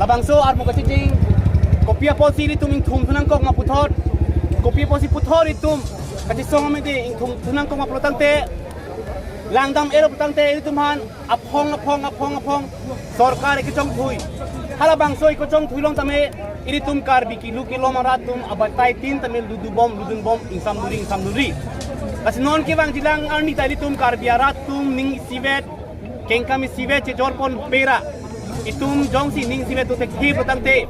labangso ar mo kasi jing kopia posi ni tuming thum thunang kok maputhot kopia posi puthor itum kasi song me de ing thum thunang kok maputante langdam ero putante itumhan aphong sarkar ke chong thui hala bangso ko chong thui long tame ini tum kar bi kilo maratum abatai tin tamil ludun bom insam duri kasi non ke bang jilang arni tali tum kar biarat tum ning sivet kengkami sivet che jorpon pera itum jong si ning sivet to tekhi putante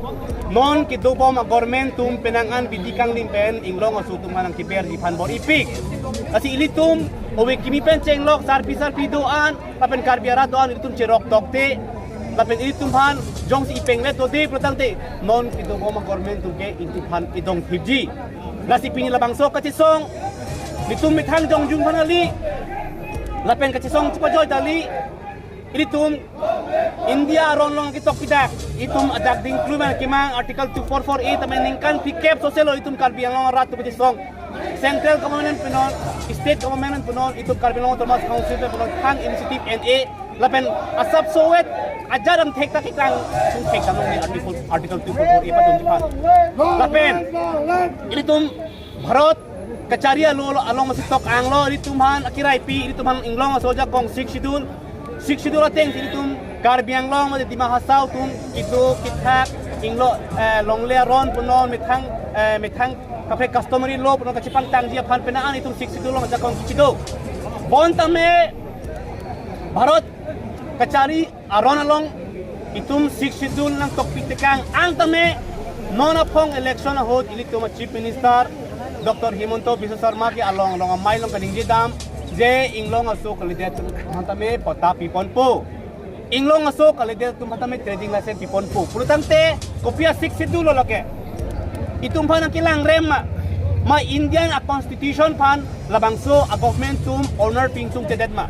non ki do bom government tum penangan bidikang limpen inglong asu tum manang kiper di pan bor ipik kasi ilitum owe kimi pen cenglok sarpi doan papen kar biarat doan ilitum cerok tokte lapen ilitum pan jong si ipeng let to de putante non ki do bom government tum ke itu pan idong hibji nasi pinilabang so kasi song litum mitang jong jung panali lapen kasi song cepajoy tali ilitum India ronlong kitok kidak itum adak ding kluman kimang article 2448 tamen pikep sosial itum karbiang long rat tu song central government penon state government penon itum karbiang long termas council penon hang initiative NA lapen asap sowet ajaran tek tak ikang sung tek tanong ni article 2448 patun jipan lapen ilitum Bharat kacaria lo along masitok anglo ilitum han akirai pi ilitum han inglong soja kong 6 schedule ateng ilitum karbiang long ma di mahasau tum itu kitak inglo longle ron punon mithang kafe customary law punon kacipang tangji pan penaan itu 6 schedule long jakong kido bon tame Bharat kacari aron along itum 6 schedule nang tokpik tekang ang tame non apong election hot ilitum chief minister Dr. Himanto Biswa Sarma ki along mailong kadingji dam je inglong aso kalidet mantame pota piponpo inglong aso kalidet mantame trading license piponpo pulutante kopia 6 schedule loke itum pan kilang rem ma Indian a constitution pan labangso a government tum honor pingtung tedet ma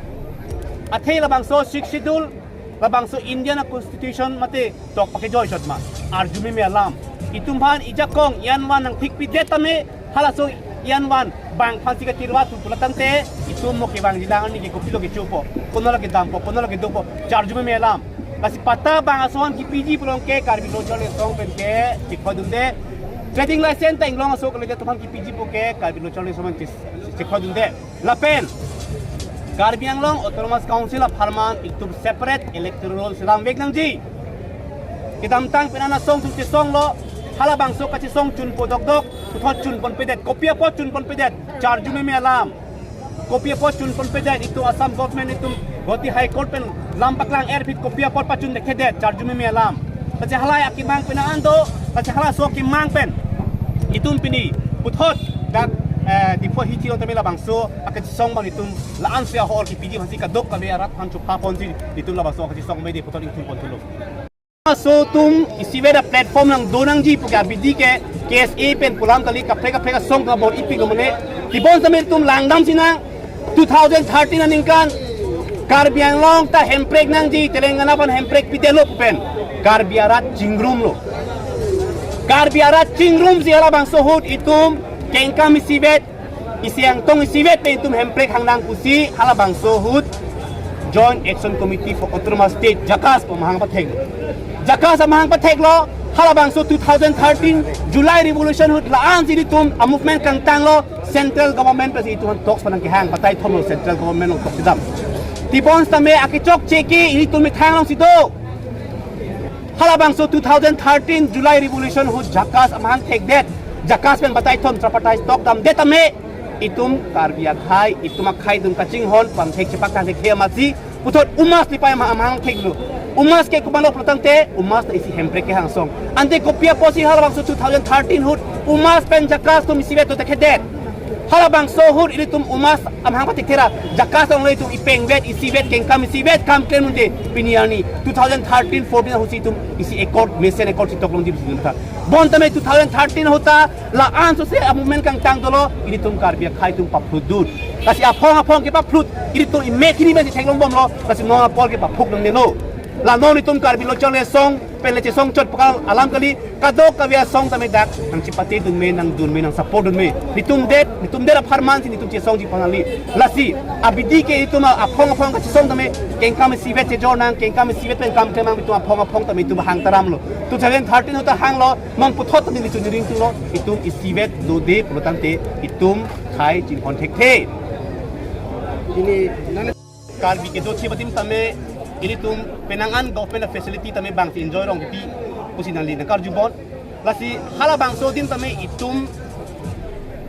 athe labangso 6 schedule labangso Indian a constitution mate tok pake joy shot ma arjumi me alam itum pan ijakong yanwan nang thik pidetame halaso yanwan bang phansi ka tirwa tu pulatante itum mo ke bang jilangan ni ke kopilo ke chupo kono lagi dampo kono lagi dopo charjume me alam kasi pata bang asohan ki PG pulong ke karbi lojole song pen ke tikhodunde trading license ta inglong aso kale to ki PG po ke karbi lojole song tikhodunde lapen karbi anglong autonomous council of Harman itu separate electoral silang weg nang ji kitam tang penana song tu song lo hala bangso kasi song chun po dok uthot chun pon pedet kopia po chun pon pedet charjume me alam kopia po chun pon pedet itu Assam government itu Goti High Court pen lampaklang airpit kopia po pachun dekedet charjume me alam kasi hala akimang pinaando kasi hala so kimang pen itum pini uthot dak dipo hiti on tamela bangso akasi song bang itum laan sia hor ki pidi hasi ka dok ka arat han chupa ponji itum la bangso akasi song me de putot itum pon tulo so tum isiveda platform nang donang ji puga bidi ke KSA pen pulam kali kapre song ka bor ipi gomone tibon samel tum langdam sina 2013 aningkan karbiang long ta hemprek nang ji telengana pan hemprek pitelo pen karbiarat cingrum si hala bang sohut itum kengkam isivet isiang tong isivet pen itum hemprek hangnang kusi hala bang sohut Joint Action Committee for Autonomous State Jakas pemahang patheg Jakas amahang patheg lo halabang so 2013 July Revolution hut laan sini tum a movement kang tang lo central government pasi itu talks panang kihang patay thom lo central government lo talks sidam tibon tame akichok cheki ini tum thang long sido halabang so 2013 July Revolution hut Jakas amahang theg det Jakas pen patay thom trapatai stock dam detame itum karbiak hai itum khai dum kaching hon pam thek chepak kan thek masi putot umas ni pai amang thek lu umas ke kumalo protante umas isi hemprek ke hang song ante kopia posi halabang so 2013 hut umas pen Jakas tum isibe to tekhet halabang so hut ilitum umas amang patik tera Jakas ong leitum ipeng vet isivet kengkam isivet kam klenunde piniani 2013 14 husi tum isi ekor mesen ekor sitok long di bisita bon tame 2013 hota la an so se movement kang tang dolo ilitum karbia khai tum papludut kasi apong ke paplut ilitum imekini me thenglong bom lo kasi no apol ke papuk nang nelo la non itum karbi lo chole song pen le che song chot pakal alam kali kadok kavia song tame dak nang chipati dun me nang support dun me nitum det farman si nitum che song ji panali lasi abidi ke ituma apong ka che song tame keng kam si vet che jornang keng kam si vet pen kam temang ituma apong tame ituma hang taram lo 2013 uta hang lo mang puthot tame ni chun ring tu lo itum isivet do de protante itum khai chin contact the ini kal bi ke do chibatim tame ini tum penangan government facility tame bang si enjoy rong pi pusinan li nakar jubon lasi hala bang so din tame itum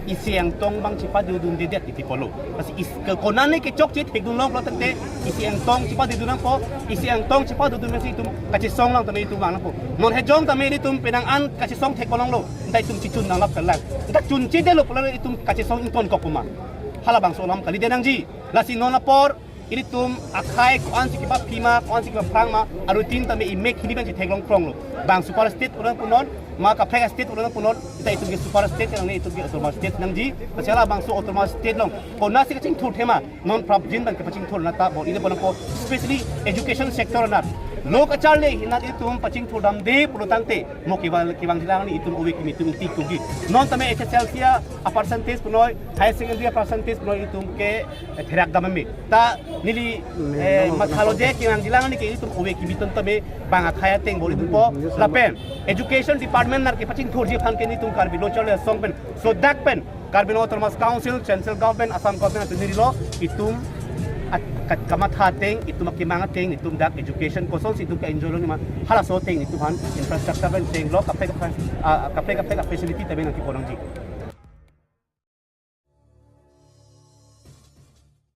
isiang tong bang cipa dudun dedet iti polo lasi is ke konane ke chok chit hegdun long plotante isiang tong cipa dudun po isiang tong cipa dudun mesi itum kachi song lang tame itum bang po non hejong tame itum penangan kachi song thek polong lo dai itum chichun nang lap kalang dak chun chi de lo polong itum kachi song inton kok puma hala bang so lam kali denang ji lasi non lapor ini tum akai kuan si kiba pima kuan si kiba prang ma arutin tame i make hini ban theklong krong lo bang super state ulang punon ma ka prega state ulang punon kita itu ge super state yang ni itu ge autonomous state nang ji pasala bang so autonomous state long kona si kaching thur thema non prop jin ban ka paching thur na ta bo ide bolang ko especially education sector na lok achar le hinat itum paching thur dam de pulutante mo kibang dilang ni itum uwi kimi itum ti kugi non tame HSL sia a percentage punoi high secondary percentage punoi itum ke therak dam me ta nili mathaloje kibang dilang ni ke itum uwi kimi ton tame bang akhaya teng boli itum po lapen education department nar ke paching thur ji phan ke ni itum karbi lo chole song pen so dak pen Carbon Autonomous Council central government Assam government tu nili lo itum at kamathateng itu makimangateng itu dak education ko so situ ka enjoy ni ma hala so teng itu han infrastructure ben teng lo kapay facility tabe nang ti porang ji